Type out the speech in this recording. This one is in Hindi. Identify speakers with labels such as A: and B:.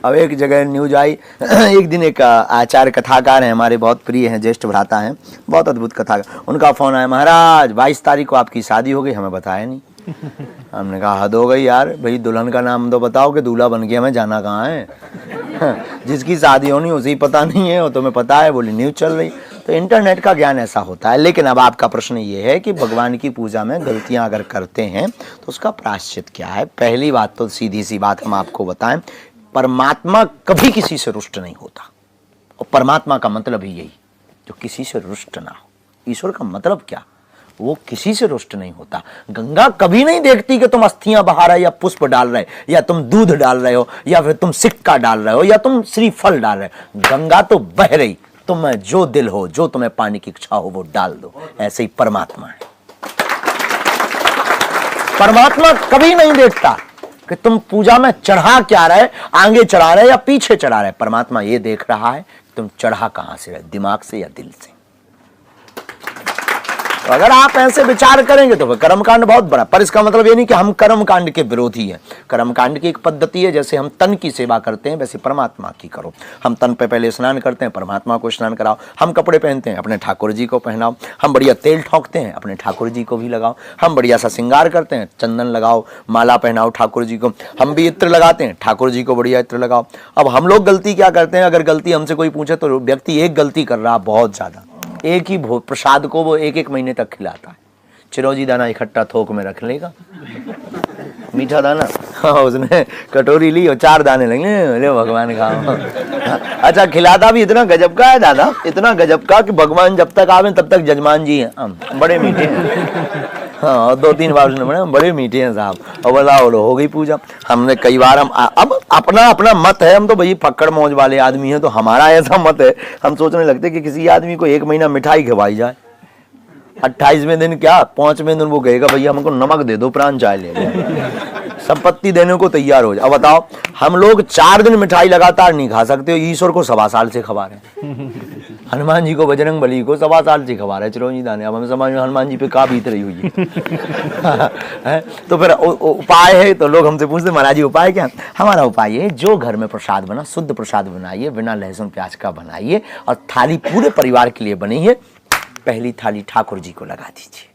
A: अब एक जगह न्यूज आई, एक दिन एक आचार्य कथाकार हैं, हमारे बहुत प्रिय हैं, ज्येष्ठ भ्राता हैं, बहुत अद्भुत कथाकार। उनका फोन आया, महाराज 22 तारीख को आपकी शादी हो गई, हमें बताया नहीं। हमने कहा हद हो गई यार, भाई दुल्हन का नाम तो बताओ कि दूल्हा बन के हमें जाना कहाँ है। जिसकी शादी होनी उसे पता नहीं है, वो तुम्हें पता है, बोली न्यूज चल रही। तो इंटरनेट का ज्ञान ऐसा होता है। लेकिन अब आपका प्रश्न ये है कि भगवान की पूजा में गलतियां अगर करते हैं तो उसका प्रायश्चित क्या है। पहली बात तो सीधी सी बात हम आपको बताएं, परमात्मा कभी किसी से रुष्ट नहीं होता, और परमात्मा का मतलब ही यही, जो किसी से रुष्ट ना हो। ईश्वर का मतलब क्या, वो किसी से रुष्ट नहीं होता। गंगा कभी नहीं देखती कि तुम अस्थियां बहा रहे या पुष्प डाल रहे, या तुम दूध डाल रहे हो, या फिर तुम सिक्का डाल रहे हो, या तुम श्रीफल डाल रहे हो। गंगा तो बह रही, तुम्हें जो दिल हो, जो तुम्हें पानी की इच्छा हो वो डाल दो। ऐसे ही परमात्मा है। परमात्मा कभी नहीं देखता कि तुम पूजा में चढ़ा क्या रहे, आगे चढ़ा रहे या पीछे चढ़ा रहे। परमात्मा ये देख रहा है तुम चढ़ा कहां से रहे, दिमाग से या दिल से। तो अगर आप ऐसे विचार करेंगे तो कर्मकांड बहुत बड़ा। पर इसका मतलब ये नहीं कि हम कर्मकांड के विरोधी हैं। कर्मकांड की एक पद्धति है, जैसे हम तन की सेवा करते हैं वैसे परमात्मा की करो। हम तन पे पहले स्नान करते हैं, परमात्मा को स्नान कराओ। हम कपड़े पहनते हैं, अपने ठाकुर जी को पहनाओ। हम बढ़िया तेल ठोंकते हैं, अपने ठाकुर जी को भी लगाओ। हम बढ़िया सा श्रृंगार करते हैं, चंदन लगाओ, माला पहनाओ ठाकुर जी को। हम भी इत्र लगाते हैं, ठाकुर जी को बढ़िया इत्र लगाओ। अब हम लोग गलती क्या करते हैं, अगर गलती हमसे कोई पूछे तो व्यक्ति एक गलती कर रहा बहुत ज्यादा। एक ही प्रसाद को वो एक महीने तक खिलाता है। चिरौंजी दाना इकट्ठा थोक में रख लेगा, मीठा दाना, हाँ उसने कटोरी ली और 4 दाने लगे, अरे भगवान खाओ। अच्छा खिलाता भी इतना गजब का है दादा, इतना गजब का कि भगवान जब तक आवे तब तक जजमान जी हैं, बड़े मीठे हैं। हाँ 2-3 बार उसने बोला बड़े मीठे हैं साहब, और बोला हो गई पूजा। हमने कई बार हम अब अपना अपना मत है, हम तो भाई फक्कड़ मौज वाले आदमी हैं, तो हमारा ऐसा मत है, हम सोचने लगते कि किसी आदमी को 1 महीना मिठाई खिलाई जाए, 28वें दिन क्या 5वें दिन वो कहेगा भैया हमको नमक दे दो, प्राण चाय ले लो, संपत्ति देने को तैयार हो जाए। अब बताओ हम लोग 4 दिन मिठाई लगातार नहीं खा सकते, ईश्वर को 1.25 साल से खवा रहे हैं, हनुमान जी को बजरंग बली को 1.25 साल से खवा रहे हैं चिरौंजी दाने। अब हमें समझ में हनुमान जी पे का बीत रही हुई है। तो फिर उपाय है, तो लोग हमसे पूछते महाराज जी उपाय क्या। हमारा उपाय है जो घर में प्रसाद बना शुद्ध प्रसाद बनाइए, बिना लहसुन प्याज का बनाइए, और थाली पूरे परिवार के लिए बनी है, पहली थाली ठाकुर जी को लगा दीजिए।